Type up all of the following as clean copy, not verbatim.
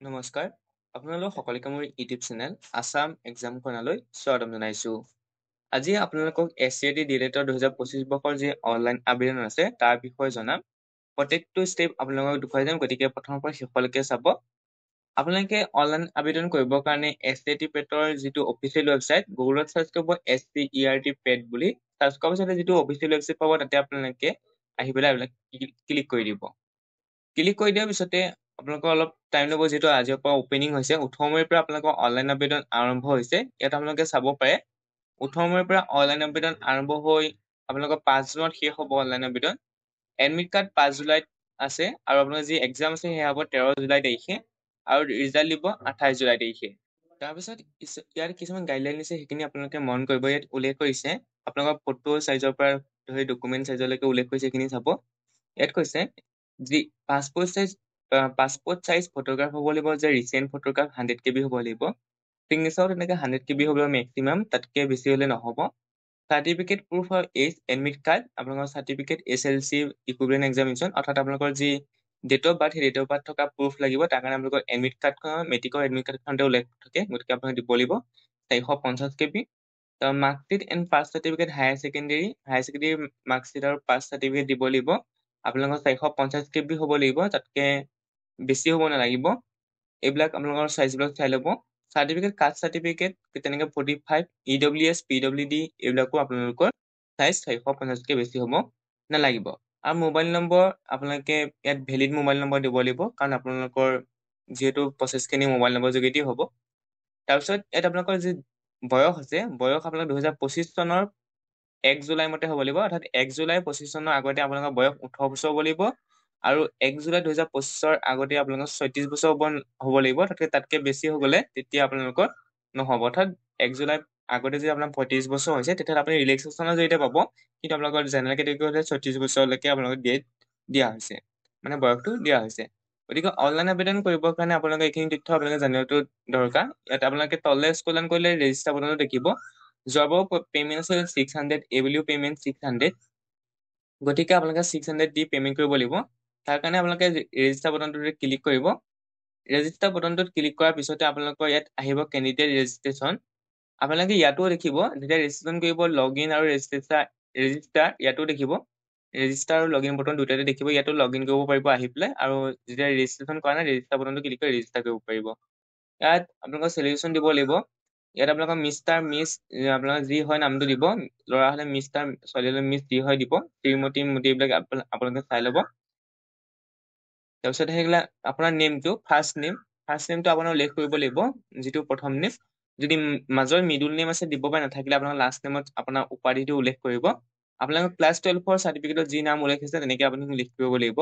নমস্কাৰ, আপোনালোক সকলোকে মোৰ ইউটিউব চেনেল আছাম এক্সাম কৰ্ণাৰলৈ স্বাগতম জনাইছোঁ। আজি আপোনালোকক SCAT ডিলেটৰ 2025 বৰ্ষৰ যি অনলাইন আবেদন আছে তাৰ বিষয়ে জনাম। প্ৰত্যেকটো ষ্টেপ আপোনালোকক দেখুৱাই যাম, গতিকে প্ৰথমৰ পৰা শেষলৈকে চাব। আপোনালোকে অনলাইন আবেদন কৰিবৰ কাৰণে SCAT পেটৰ যিটো অফিচিয়েল ৱেবছাইট গুগলত চাৰ্চ কৰিব SCERT পেট বুলি। চাৰ্চ কৰাৰ পিছতে যিটো অফিচিয়েল ৱেবছাইট পাব তাতে আপোনালোকে আহি পেলাই এইবিলাক ক্লিক কৰি দিব। ক্লিক কৰি দিয়াৰ পিছতে আপোনালোকৰ অলপ টাইম ল'ব, যিহেতু আজিৰ পৰা অপেনিং হৈছে। 18 মে'ৰ পৰা আপোনালোকৰ অনলাইন আবেদন আৰম্ভ হৈছে। ইয়াত আপোনালোকে চাব পাৰে 18 মে'ৰ পৰা অনলাইন আবেদন আৰম্ভ হৈ আপোনালোকৰ 5 জুনত শেষ হ'ব অনলাইন আবেদন। এডমিট কাৰ্ড 5 জুলাইত আছে আৰু আপোনাৰ যি এক্সাম আছে সেয়া হ'ব 13 জুলাই তাৰিখে আৰু ৰিজাল্ট দিব 28 জুলাই তাৰিখে। তাৰপিছত ইয়াত কিছুমান গাইডলাইন দিছে, সেইখিনি আপোনালোকে মন কৰিব। ইয়াত উল্লেখ কৰিছে আপোনালোকৰ ফটো চাইজৰ পৰা ধৰি ডকুমেণ্ট চাইজলৈকে উল্লেখ কৰিছে, সেইখিনি চাব। ইয়াত কৈছে যি পাছপোৰ্ট চাইজ ফটোগ্ৰাফ হ'ব লাগিব, যে ৰিচেণ্ট ফটোগ্ৰাফ 100 KB হ'ব লাগিব। চিগনেচাৰো তেনেকৈ 100 KB হ'ব মেক্সিমাম, তাতকৈ বেছি হ'লে নহ'ব। Certificate proof of age, admit card, আপোনালোকৰ চাৰ্টিফিকেট SLC ইকুইভেলেণ্ট এক্সামিনেশ্যন, অৰ্থাৎ আপোনালোকৰ যি ডেট অফ বাৰ্থ, সেই ডেট অফ বাৰ্থ থকা প্ৰুফ লাগিব। তাৰ কাৰণে আপোনালোকৰ এডমিট কাৰ্ডখন, মেট্ৰিকৰ এডমিট কাৰ্ডখনতে উল্লেখ থাকে, গতিকে আপোনালোকে দিব লাগিব 450 KB। Marksheet and pass certificate higher secondary marksheet আৰু পাছ চাৰ্টিফিকেট দিব লাগিব। আপোনালোকৰ 450 KB হ'ব লাগিব, তাতকে বেছি হ'ব নালাগিব। এইবিলাক আপোনালোকৰ চাইজবিলাক চাই ল'ব। চাৰ্টিফিকেট, কাষ্ট চাৰ্টিফিকেট তেনেকৈ 45, EWS, PWD এইবিলাকো আপোনালোকৰ চাইজ 450কে বেছি হ'ব নালাগিব। আৰু মোবাইল নম্বৰ আপোনালোকে ইয়াত ভেলিড মোবাইল নম্বৰ দিব লাগিব, কাৰণ আপোনালোকৰ যিহেতু প্ৰচেছখিনি মোবাইল নম্বৰ যোগেদি হ'ব। তাৰপিছত ইয়াত আপোনালোকৰ যি বয়স আছে, বয়স আপোনালোক 2025 চনৰ 1 জুলাই মতে হ'ব লাগিব, অৰ্থাৎ 1 জুলাই 25 চনৰ আগতে আপোনালোকৰ বয়স 18 বছৰ হ'ব লাগিব। আৰু 1 জুলাই 2025ৰ আগতে আপোনালোকৰ 36 বছৰ হ'ব লাগিব। তাতকে বেছি হৈ গ'লে তেতিয়া আপোনালোকৰ নহ'ব। অৰ্থাৎ 1 জুলাই আগতে যদি আপোনাৰ 35 বছৰ হৈছে, তেতিয়াহ'লে আপুনি ৰিলেক্সেশ্যনৰ জৰিয়তে পাব। কিন্তু আপোনালোকৰ জেনেৰেল কেটেগৰী হ'লে 36 বছৰলৈকে আপোনালোকক দিয়া হৈছে, মানে বয়সটো দিয়া হৈছে। গতিকে অনলাইন আবেদন কৰিবৰ কাৰণে আপোনালোকে এইখিনি তথ্য আপোনালোকে জানিবটো দৰকাৰ। ইয়াত আপোনালোকে তললৈ স্ক্ৰল ডাউন কৰিলে ৰেজিষ্টাৰ বাটনটো দেখিব। যোৱাবাৰ পে'মেণ্ট আছিল 600, এইবুলিও পে'মেণ্ট 600, গতিকে আপোনালোকে 600 দি পে'মেণ্ট কৰিব লাগিব। তাৰ কাৰণে আপোনালোকে ৰেজিষ্টাৰ বাটনটোত ক্লিক কৰিব। ৰেজিষ্টাৰ বাটনটোত ক্লিক কৰাৰ পিছতে আপোনালোকৰ ইয়াত আহিব কেণ্ডিডেট ৰেজিষ্ট্ৰেশ্যন। আপোনালোকে ইয়াতো দেখিব, যেতিয়া ৰেজিষ্ট্ৰেশ্যন কৰিব লগ ইন আৰু ৰেজিষ্টাৰ ইয়াতো দেখিব। ৰেজিষ্টাৰ আৰু লগ ইন বটন দুটাতে দেখিব। ইয়াতো লগ ইন কৰিব পাৰিব আহি পেলাই, আৰু যেতিয়া ৰেজিষ্ট্ৰেশ্যন কৰা নাই ৰেজিষ্টাৰ বটনটো ক্লিক কৰি ৰেজিষ্টাৰ কৰিব পাৰিব। ইয়াত আপোনালোকৰ চিলেকশ্যন দিব লাগিব। ইয়াত আপোনালোকৰ মিষ্টাৰ, মিছ আপোনালোকৰ যি হয় নামটো দিব। ল'ৰা হ'লে মিষ্টাৰ, ছোৱালী হ'লে মিছ, যি হয় দিব। শ্ৰীমতী, মতি এইবিলাক আপোনালোকে চাই ল'ব। তাৰপিছত সেইবিলাক আপোনাৰ নেমটো, ফাৰ্ষ্ট নেমটো আপোনাৰ উল্লেখ কৰিব লাগিব, যিটো প্ৰথম নেম। যদি মাজৰ মিডল নেম আছে দিব পাৰে, নাথাকিলে আপোনাৰ লাষ্ট নেমত আপোনাৰ উপাধিটো উল্লেখ কৰিব। আপোনালোকৰ ক্লাছ 12ৰ চাৰ্টিফিকেটত যি নাম উল্লেখ হৈছে তেনেকৈ আপুনি উল্লেখ কৰিব লাগিব।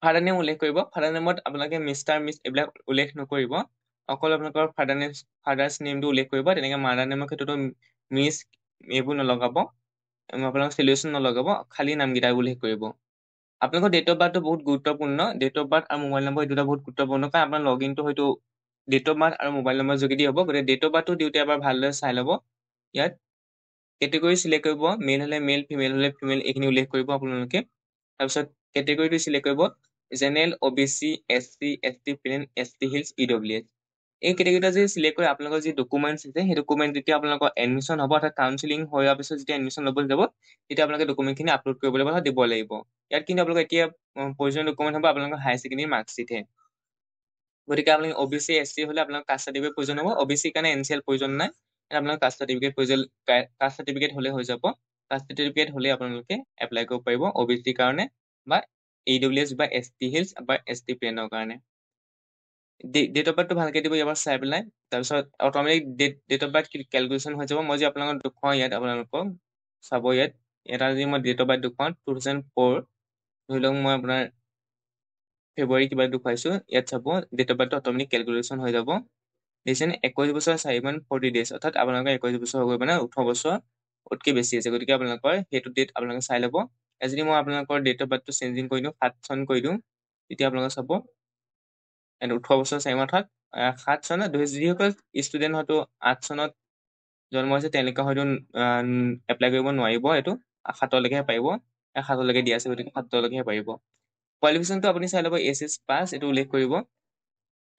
ফাদাৰ নেম উল্লেখ কৰিব। ফাদাৰ নেমত আপোনালোকে মিষ্টাৰ, মিছ এইবিলাক উল্লেখ নকৰিব। অকল আপোনালোকৰ ফাদাৰ্ছ নেমটো উল্লেখ কৰিব। তেনেকৈ মাদাৰ নেমৰ ক্ষেত্ৰতো মিছ এইবোৰ নলগাব, আপোনালোকৰ চিলেকশ্যন নলগাব, খালী নামকেইটা উল্লেখ কৰিব। আপোনালোকৰ ডেট অফ বাৰ্থটো বহুত গুৰুত্বপূৰ্ণ। ডেট অফ বাৰ্থ আৰু মোবাইল নম্বৰ এই দুটা বহুত গুৰুত্বপূৰ্ণ, কাৰণ আপোনাৰ লগ ইনটো হয়তো ডেট অফ বাৰ্থ আৰু মোবাইল নম্বৰ যোগেদি হ'ব। গতিকে ডেট অফ বাৰ্থটো দিওঁতে এবাৰ ভালদৰে চাই ল'ব। ইয়াত কেটেগৰী চিলেক্ট কৰিব, মেল হ'লে মেল, ফিমেল হ'লে ফিমেল, এইখিনি উল্লেখ কৰিব আপোনালোকে। তাৰপিছত কেটেগৰীটো চিলেক্ট কৰিব, general, OBC, SC, ST, plain, ST hills, EWS। এই কেটেগৰীটা যদি চিলেক্ট কৰে আপোনালোকৰ যি ডকুমেণ্টছ আছে, সেই ডকুমেণ্ট যেতিয়া আপোনালোকৰ এডমিশ্যন হ'ব, অৰ্থাৎ কাউন্সেলিং হোৱাৰ পিছত যেতিয়া এডমিশ্যন ল'বলৈ যাব, তেতিয়া আপোনালোকে ডকুমেণ্টখিনি আপলোড কৰিব লাগিব, দিব লাগিব। ইয়াত কিন্তু আপোনালোকৰ এতিয়া প্ৰয়োজনীয় ডকুমেণ্ট হ'ব আপোনালোকৰ হায়াৰ ছেকেণ্ডেৰী মাৰ্কশ্বিটহে। গতিকে আপুনি OBC, SC হ'লে আপোনালোকৰ কাষ্ট চাৰ্টিফিকেট প্ৰয়োজন হ'ব। OBC কাৰণে NCL প্ৰয়োজন নাই, আপোনালোকৰ কাষ্ট চাৰ্টিফিকেট হ'লে হৈ যাব। কাষ্ট চাৰ্টিফিকেট হ'লে আপোনালোকে এপ্লাই কৰিব পাৰিব OBC কাৰণে, বা EWS বা ST হিলছ বা ST প্লেনৰ কাৰণে। ডেট অফ বাৰ্থটো ভালকৈ দিব ইয়াৰ পৰা চাই পেলাই। তাৰপিছত automatic date of birth calculation হৈ যাব। মই যে আপোনালোকক দেখুৱাওঁ ইয়াত, আপোনালোকক চাব ইয়াত এটা যদি মই ডেট অফ বাৰ্থ দেখুৱাওঁ 2004, ধৰি লওক মই আপোনাৰ ফেব্ৰুৱাৰী কিবা দেখুৱাইছোঁ, ইয়াত চাব ডেট অফ বাৰ্থটো অট'মেটিক কেলকুলেশ্যন হৈ যাব। দেখিছেনে, 21 বছৰ 4 days, অৰ্থাৎ আপোনালোকৰ 21 বছৰ হৈ গৈ মানে 18 বছৰতকৈ বেছি আছে। গতিকে আপোনালোকৰ সেইটো ডেট আপোনালোকে চাই ল'ব। যদি মই আপোনালোকৰ ডেট অফ বাৰ্থটো চেঞ্জিং কৰি দিওঁ, 7 চন কৰি দিওঁ, তেতিয়া আপোনালোকে চাব 18 বছৰ 4 মাহত 7 চনত, যিসকল ষ্টুডেণ্ট হয়তো 8 চনত জন্ম হৈছে তেওঁলোকে হয়তো এপ্লাই কৰিব নোৱাৰিব। এইটো 7লৈকেহে পাৰিব, 7লৈকে দিয়া আছে, গতিকে 7লৈকেহে পাৰিব। কোৱালিফিকেশ্যনটো আপুনি চাই ল'ব, SS পাছ এইটো উল্লেখ কৰিব।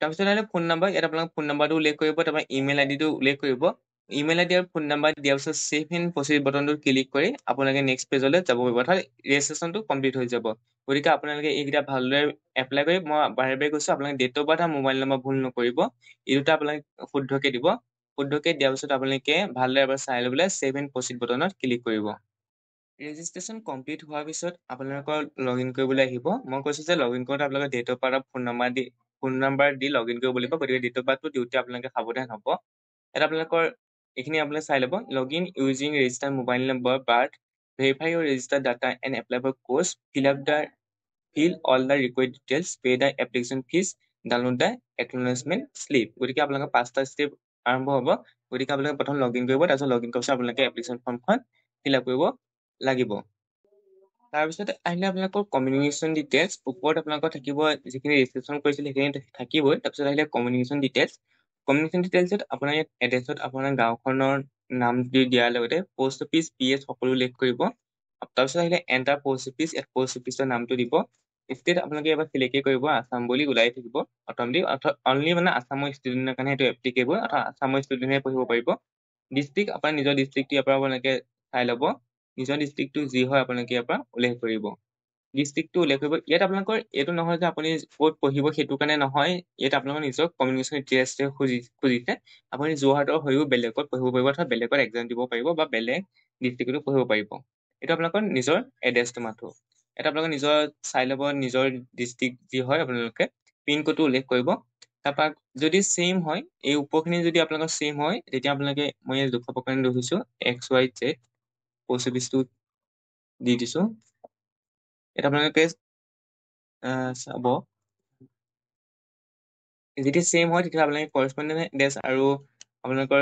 তাৰপিছত আহিলে ফোন নাম্বাৰ, ইয়াত আপোনালোকে ফোন নাম্বাৰটো উল্লেখ কৰিব, তাৰপৰা ইমেইল আইডিটো উল্লেখ কৰিব। ইমেইল আইডি আৰু ফোন নাম্বাৰ দিয়াৰ পিছত ছেভ ইন প্ৰচিড বটনটো ক্লিক কৰি আপোনালোকে নেক্সট পেজলৈ যাব পাৰিব, অৰ্থাৎ ৰেজিষ্ট্ৰেশ্যনটো কমপ্লিট হৈ যাব। গতিকে আপোনালোকে এইকেইটা ভালদৰে এপ্লাই কৰি, মই বাৰে বাৰে কৈছোঁ আপোনালোকে ডেট অফ বাৰ্থ আৰু মোবাইল নম্বৰ ভুল নকৰিব, এই দুটা আপোনালোকে শুদ্ধকৈ দিব। শুদ্ধকৈ দিয়াৰ পিছত আপোনালোকে ভালদৰে এবাৰ চাই ল'বলৈ ছেভ ইন প্ৰচিড বটনত ক্লিক কৰিব। ৰেজিষ্ট্ৰেশ্যন কমপ্লিট হোৱাৰ পিছত আপোনালোকৰ লগ ইন কৰিবলৈ আহিব। মই কৈছোঁ যে লগ ইন কৰোঁতে আপোনালোকে ডেট অফ বাৰ্থ আৰু phone number the log in কৰিব লাগিব, গতিকে ডেট অফ বাৰ্থটো দিওঁতে আপোনালোকে সাৱধান হ'ব। ইয়াত আপোনালোকৰ এইখিনি আপোনালোকে চাই ল'ব, log in using register mobile number birth, verify your register data and apply for course, fill all the required details, pay the application fees, download the acknowledgement slip। গতিকে আপোনালোকৰ 5টা ষ্টেপ আৰম্ভ হ'ব। গতিকে আপোনালোকে প্ৰথম লগ ইন কৰিব, তাৰপিছত লগ ইন কৰাৰ পিছত আপোনালোকে এপ্লিকেশ্যন ফৰ্মখন ফিল আপ কৰিব লাগিব। তাৰপিছত আহিলে আপোনালোকৰ কমিউনিকেশ্যন ডিটেইলছ, ওপৰত আপোনালোকৰ থাকিব যিখিনি ৰেজিষ্ট্ৰেশ্যন কৰিছিলে সেইখিনি থাকিবই। তাৰপিছত আহিলে কমিউনিকেশ্যন ডিটেইলছ। কমিউনিকেশ্যন ডিটেইলছত আপোনাৰ ইয়াত এড্ৰেছত আপোনাৰ গাঁওখনৰ নাম দিয়াৰ লগতে পোষ্ট অফিচ, PS সকলো উল্লেখ কৰিব। তাৰপিছত আহিলে এণ্টাৰ পোষ্ট অফিচ, ইয়াত পোষ্ট অফিচৰ নামটো দিব। ষ্টেট আপোনালোকে এবাৰ চিলেক্ট কৰিব, আছাম বুলি ওলাই থাকিব অট'মেটিক, অৰ্থাৎ অনলি মানে আছামৰ ষ্টুডেণ্টৰ কাৰণে সেইটো এপ্লিকেবল, অৰ্থাৎ আছামৰ ষ্টুডেণ্টে পঢ়িব পাৰিব। ডিষ্ট্ৰিক্ট আপোনাৰ নিজৰ ডিষ্ট্ৰিক্টটো ইয়াৰ পৰা আপোনালোকে চাই ল'ব, নিজৰ ডিষ্ট্ৰিক্টটো যি হয় আপোনালোকে ইয়াৰ পৰা উল্লেখ কৰিব। ডিষ্ট্ৰিক্টটো উল্লেখ কৰিব। ইয়াত আপোনালোকৰ এইটো নহয় যে আপুনি ক'ত পঢ়িব সেইটো কাৰণে নহয়, ইয়াত আপোনালোকৰ নিজৰ কমিউনিকেশ্যন ডিটেইলছ খুজিছে। আপুনি যোৰহাটৰ হৈও বেলেগত পঢ়িব পাৰিব, অৰ্থাৎ বেলেগত এক্সাম দিব পাৰিব বা বেলেগ ডিষ্ট্ৰিক্টতো পঢ়িব পাৰিব। এইটো আপোনালোকৰ নিজৰ এড্ৰেছটো মাথো। এটা আপোনালোকে নিজৰ চাই ল'ব, নিজৰ ডিষ্ট্ৰিক্ট যি হয় আপোনালোকে পিনক'ডটো উল্লেখ কৰিব। তাৰপৰা যদি ছেইম হয়, এই ওপৰখিনি যদি আপোনালোকৰ ছেইম হয়, তেতিয়া আপোনালোকে মই দেখুৱাবৰ কাৰণে দেখিছোঁ XYZ পোষ্ট অফিচটো দি দিছোঁ। এটা আপোনালোকে চাব, যদি ছেইম হয় তেতিয়া আপোনালোকে কৰস্পণ্ডেণ্ট এড্ৰেছ আৰু আপোনালোকৰ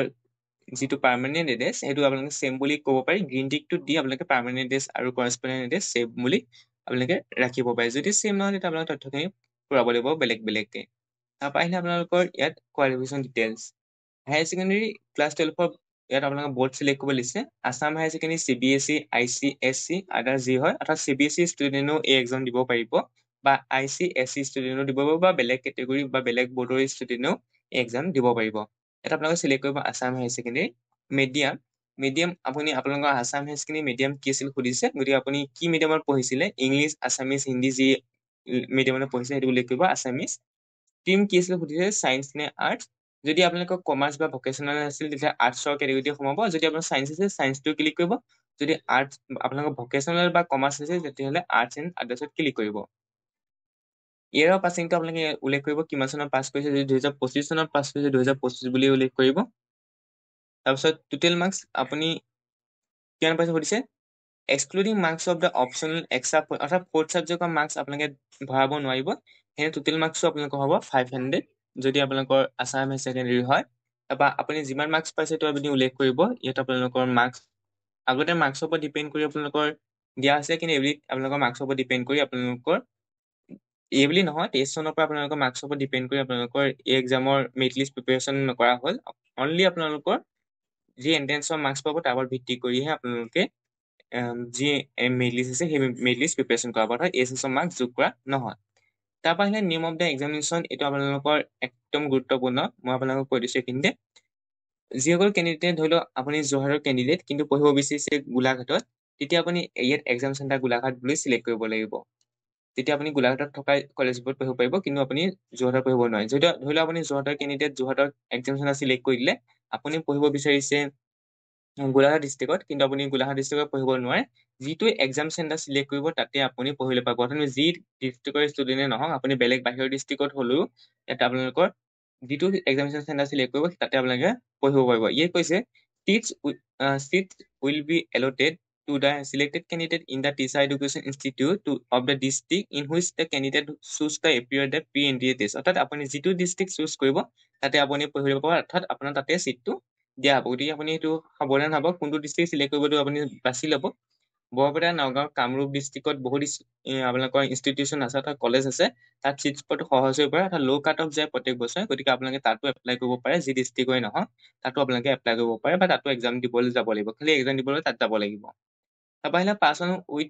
যিটো পাৰ্মানেণ্ট এড্ৰেছ সেইটো আপোনালোকে ছেইম বুলি ক'ব পাৰি। গ্ৰীণ টিকটো দি আপোনালোকে পাৰ্মানেণ্ট এড্ৰেছ আৰু কৰস্পণ্ডেণ্ট এড্ৰেছ ছেইম বুলি আপোনালোকে ৰাখিব পাৰে। যদি ছেইম নহয় তেতিয়া আপোনালোকে তথ্যখিনি পূৰাব লাগিব বেলেগ বেলেগকৈ। তাৰপৰা আহিলে আপোনালোকৰ ইয়াত qualification details. Higher secondary class 12ৰ ইয়াত আপোনালোকে বৰ্ড চিলেক্ট কৰিব লাগিছে। Assam higher secondary, CBSE, ICSC আদাৰ যি হয়, অৰ্থাৎ CBSE ষ্টুডেণ্টেও এই এক্সাম দিব পাৰিব বা ICSC ষ্টুডেণ্টেও দিব পাৰিব বা বেলেগ কেটেগৰী বা বেলেগ বৰ্ডৰ ষ্টুডেণ্টেও এই এক্সাম দিব পাৰিব। এটা আপোনালোকে চিলেক্ট কৰিব আছাম হায়াৰ ছেকেণ্ডেৰী। মিডিয়াম আপুনি আপোনালোকৰ আছাম হায়াৰ ছেকেণ্ডেৰী মিডিয়াম কি আছিল সুধিছে, গতিকে আপুনি কি মিডিয়ামত পঢ়িছিলে, ইংলিছ, আছামিজ, হিন্দী যি মিডিয়ামত পঢ়িছে সেইটো উল্লেখ কৰিব আছামিজ। ষ্ট্ৰীম কি আছিলে সুধিছে, ছায়েন্স নে আৰ্টছ। যদি আপোনালোকৰ কমাৰ্চ বা ভকেশ্যনেল আছিল তেতিয়া আৰ্টছৰ কেটেগৰীতে সোমাব। যদি আপোনাৰ ছায়েন্স আছে ছায়েন্সটো ক্লিক কৰিব। যদি আৰ্টছ আপোনালোকৰ ভকেশ্যনেল বা কমাৰ্চ আছে তেতিয়াহ'লে আৰ্টছ এণ্ড আদাৰ্ছত ক্লিক কৰিব। ইয়াৰ অফ পাছিংটো আপোনালোকে উল্লেখ কৰিব কিমান চনত পাছ কৰিছে, যদি 2025 চনত পাছ কৰিছে 2025 বুলি উল্লেখ কৰিব। তাৰপিছত টোটেল মাৰ্কছ আপুনি কিমান পাইছে সুধিছে, excluding marks of the optional extra, অৰ্থাৎ 4th ছাবজেক্টৰ মাৰ্কছ আপোনালোকে ভৰাব নোৱাৰিব। সেই টোটেল মাৰ্কছো আপোনালোকৰ হ'ব 500 যদি আপোনালোকৰ আছাম হায়াৰ ছেকেণ্ডেৰী হয়। তাৰপৰা আপুনি যিমান মাৰ্কছ পাইছে সেইটো আপুনি উল্লেখ কৰিব। ইয়াত আপোনালোকৰ মাৰ্কছ আগতে মাৰ্কছৰ ওপৰত ডিপেণ্ড কৰি আপোনালোকৰ দিয়া আছে, কিন্তু এইবুলি আপোনালোকৰ মাৰ্কছৰ ওপৰত ডিপেণ্ড কৰি আপোনালোকৰ এই বুলি নহয়, 23 চনৰ পৰা আপোনালোকৰ মাৰ্কছৰ ওপৰত ডিপেণ্ড কৰি আপোনালোকৰ এই এক্সামৰ মেৰিট লিষ্ট প্ৰিপেৰেশ্যন নকৰা হ'ল। অনলি আপোনালোকৰ যি এণ্ট্ৰেন্সৰ মাৰ্কছ পাব তাৰ ওপৰত ভিত্তি কৰিহে আপোনালোকে যি মেৰিট লিষ্ট আছে সেই মেৰিট লিষ্ট প্ৰিপেৰেশ্যন কৰাব, অৰ্থাৎ এইচএছৰ মাৰ্কছ যোগ কৰা নহয়। তাৰপৰা আহিলে নিয়ম অফ দ্য এক্সামিনেশ্যন, এইটো আপোনালোকৰ একদম গুৰুত্বপূৰ্ণ, মই আপোনালোকক কৈ দিছোঁ এইখিনিতে। যিসকল কেণ্ডিডেটে ধৰি লওক আপুনি যোৰহাটৰ কেণ্ডিডেট কিন্তু পঢ়িব বিচাৰিছে গোলাঘাটত, তেতিয়া আপুনি ইয়াত এক্সাম চেণ্টাৰ গোলাঘাট বুলি চিলেক্ট কৰিব লাগিব। তেতিয়া আপুনি গোলাঘাটত থকা কলেজবোৰত পঢ়িব পাৰিব, কিন্তু আপুনি যোৰহাটত পঢ়িব নোৱাৰে। যদি ধৰি লওক আপুনি যোৰহাটৰ কেণ্ডিডেট যোৰহাটৰ এক্সাম চেণ্টাৰ চিলেক্ট কৰি দিলে, আপুনি পঢ়িব বিচাৰিছে গোলাঘাট ডিষ্ট্ৰিক্টত, কিন্তু আপুনি গোলাঘাট ডিষ্ট্ৰিক্টত পঢ়িব নোৱাৰে। যিটো এক্সাম চেণ্টাৰ চিলেক্ট কৰিব তাতে আপুনি পঢ়িবলৈ পাব। অৰ্থাৎ যি ডিষ্ট্ৰিক্টৰ ষ্টুডেণ্টে নহওক আপুনি বেলেগ বাহিৰৰ ডিষ্ট্ৰিক্টত হ'লেও ইয়াত আপোনালোকৰ যিটো এক্সামিনেশ্যন চেণ্টাৰ চিলেক্ট কৰিব তাতে আপোনালোকে পঢ়িব পাৰিব। ইয়ে কৈছে seats will be allotted to the selected candidate in the teacher education institute of the district in which the candidate choose the appear the pre-entry test। অৰ্থাৎ আপুনি যিটো ডিষ্ট্ৰিক্ট চুজ কৰিব তাতে আপুনি পঢ়িব পাৰিব, অৰ্থাৎ আপোনাৰ তাতে চিটটো দিয়া হ'ব। গতিকে আপুনি এইটো সাৱধান হ'ব, কোনটো ডিষ্ট্ৰিক্ট চিলেক্ট কৰিবটো আপুনি বাছি ল'ব। বৰপেটা, নগাঁও, কামৰূপ ডিষ্ট্ৰিক্টত বহুত আপোনালোকৰ ইনষ্টিটিউশ্যন আছে, অৰ্থাৎ কলেজ আছে, তাত চিট পোৱাটো সহজ হৈ পৰে, অৰ্থাৎ ল' কাট অফ যায় প্ৰত্যেক বছৰে। গতিকে আপোনালোকে তাতো এপ্লাই কৰিব পাৰে, যি ডিষ্ট্ৰিক্টৰে নহওক তাতো আপোনালোকে এপ্লাই কৰিব পাৰে বা তাতো এক্সাম দিবলৈ যাব লাগিব, খালি এক্সাম দিবলৈ তাত যাব লাগিব। তাৰপৰা আহিলে পাৰ্চন উইথ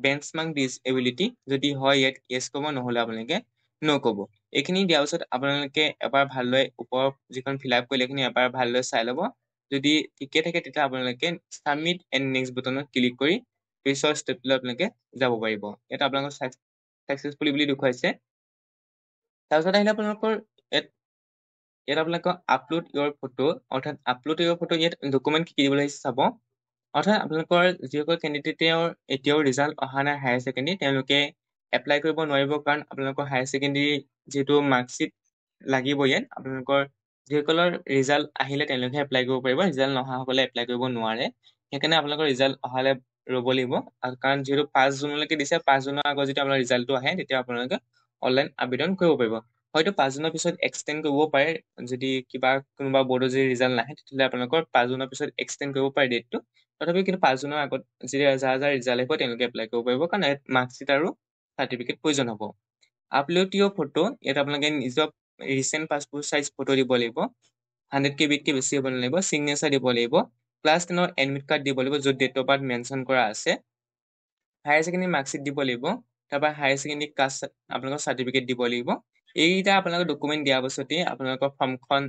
বেঞ্চ মাৰ্ক ডিচএবিলিটি, যদি হয় ইয়াত য়েছ ক'ব, নহ'লে আপোনালোকে নক'ব। এইখিনি দিয়াৰ পিছত আপোনালোকে এবাৰ ভালদৰে ওপৰৰ যিখন ফিল আপ কৰিলে এইখিনি এবাৰ ভালদৰে চাই ল'ব। যদি ঠিকে থাকে তেতিয়া আপোনালোকে ছাবমিট এণ্ড নেক্সট বুটনত ক্লিক কৰি পিছৰ ষ্টেপলৈ আপোনালোকে যাব পাৰিব। ইয়াত আপোনালোকৰ ছাকচেছফুলি বুলি দেখুৱাইছে। তাৰপিছত আহিলে আপোনালোকৰ ইয়াত আপোনালোকৰ আপলোড ইয়ৰ ফটো, অৰ্থাৎ আপলোড ইয়ৰ ফটো ইয়াত ডকুমেণ্ট কি দিব লাগিছে চাব। অৰ্থাৎ আপোনালোকৰ যিসকল কেণ্ডিডেটৰ এতিয়াও ৰিজাল্ট অহা নাই হায়াৰ ছেকেণ্ডেৰী, তেওঁলোকে এপ্লাই কৰিব নোৱাৰিব, কাৰণ আপোনালোকৰ হায়াৰ ছেকেণ্ডেৰী যিহেতু মাৰ্কশ্বিট লাগিব ইয়াত। আপোনালোকৰ যিসকলৰ ৰিজাল্ট আহিলে তেওঁলোকে এপ্লাই কৰিব পাৰিব, ৰিজাল্ট নহাসকলে এপ্লাই কৰিব নোৱাৰে। সেইকাৰণে আপোনালোকৰ ৰিজাল্ট অহালে ৰ'ব লাগিব, কাৰণ যিহেতু 5 জুনলৈকে দিছে, 5 জুনৰ আগত যেতিয়া আপোনাৰ ৰিজাল্টটো আহে তেতিয়া আপোনালোকে অনলাইন আবেদন কৰিব পাৰিব। হয়তো 5 জুনৰ পিছত এক্সটেণ্ড কৰিব পাৰে, যদি কিবা কোনোবা বৰ্ডৰ যদি ৰিজাল্ট নাহে তেতিয়াহ'লে আপোনালোকৰ 5 জুনৰ পিছত এক্সটেণ্ড কৰিব পাৰে ডেটটো। তথাপিও কিন্তু 5 জুনৰ আগত যেতিয়া যাৰ ৰিজাল্ট আহিব তেওঁলোকে এপ্লাই কৰিব পাৰিব, কাৰণ ইয়াত মাৰ্কশ্বিট আৰু চাৰ্টিফিকেট প্ৰয়োজন হ'ব। আপলোড ইয়ৰ ফটো, ইয়াত আপোনালোকে নিজৰ ৰিচেণ্ট পাছপোৰ্ট চাইজ ফটো দিব লাগিব। 100 KBতকৈ বেছি হ'ব নালাগিব। চিগনেচাৰ দিব লাগিব। ক্লাছ 10ৰ এডমিট কাৰ্ড দিব লাগিব, য'ত ডেট অফ বাৰ্থ মেনশ্যন কৰা আছে। হায়াৰ ছেকেণ্ডেৰী মাৰ্কশ্বিট দিব লাগিব। তাৰপৰা হায়াৰ ছেকেণ্ডেৰী কাষ্ট আপোনালোকৰ চাৰ্টিফিকেট দিব লাগিব। এইকেইটা আপোনালোকৰ ডকুমেণ্ট দিয়াৰ পাছতেই আপোনালোকৰ ফৰ্মখন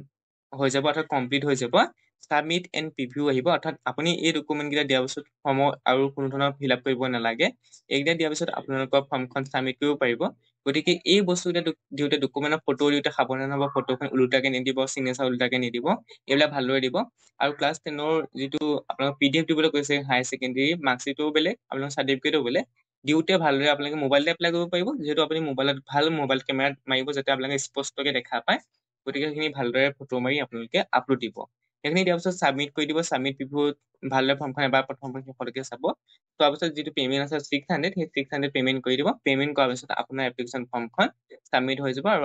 হৈ যাব, অৰ্থাৎ কমপ্লিট হৈ যাব। ছাবমিট এণ্ড প্ৰিভিউ আহিব, অৰ্থাৎ আপুনি এই ডকুমেণ্টকেইটা দিয়াৰ পিছত ফৰ্মৰ আৰু কোনো ধৰণৰ ফিল আপ কৰিব নালাগে। এইকেইটা দিয়াৰ পিছত আপোনালোকৰ ফৰ্মখন ছাবমিট কৰিব পাৰিব। গতিকে এই বস্তুকেইটা দিওঁতে ডকুমেণ্টৰ ফটো দিওঁতে সাৱধান হ'ব, ফটোখন ওলোটাকে নিদিব, চিগনেচাৰ ওলোটাকে নিদিব, এইবিলাক ভালদৰে দিব। আৰু ক্লাছ 10ৰ যিটো আপোনালোক PDF দিবলৈ কৈছে হায়াৰ ছেকেণ্ডেৰী মাৰ্কশ্বিটো বেলেগ, আপোনালোকৰ চাৰ্টিফিকেটো বেলেগ। দিওঁতে ভালদৰে আপোনালোকে মোবাইলতে এপ্লাই কৰিব পাৰিব, যিহেতু আপুনি মোবাইলত ভাল মোবাইল কেমেৰাত মাৰিব, যাতে আপোনালোকে স্পষ্টকৈ দেখা পায়। গতিকে সেইখিনি ভালদৰে ফটো মাৰি আপোনালোকে আপলোড দিব। সেইখিনি দিয়াৰ পিছত ছাবমিট কৰি দিব। ছাবমিট প্ৰিভিউত ভালদৰে ফৰ্মখন এবাৰ প্ৰথম শেষলৈকে চাব। চোৱাৰ পিছত যিটো পে'মেণ্ট আছে 600, সেই 600 পে'মেণ্ট কৰি দিব। পে'মেণ্ট কৰাৰ পিছত আপোনাৰ এপ্লিকেশ্যন ফৰ্মখন ছাবমিট হৈ যাব, আৰু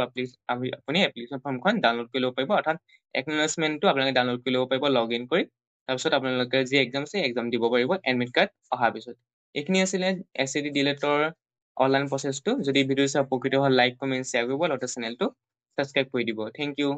আপুনি এপ্লিকেশ্যন ফৰ্মখন ডাউনলোড কৰি ল'ব পাৰিব, অৰ্থাৎ একনলেজমেণ্টটো আপোনালোকে ডাউনলোড কৰি ল'ব পাৰিব লগ ইন কৰি। তাৰপিছত আপোনালোকে যি এক্সাম আছে এক্সাম দিব পাৰিব এডমিট কাৰ্ড অহাৰ পিছত। এইখিনি আছিলে SAT ডিলেটৰ অনলাইন প্ৰচেছটো। যদি ভিডিঅ চাই উপকৃত হয় লাইক, কমেণ্ট, শ্বেয়াৰ কৰিব, লগতে চেনেলটো ছাবস্ক্ৰাইব কৰি দিব। Thank U.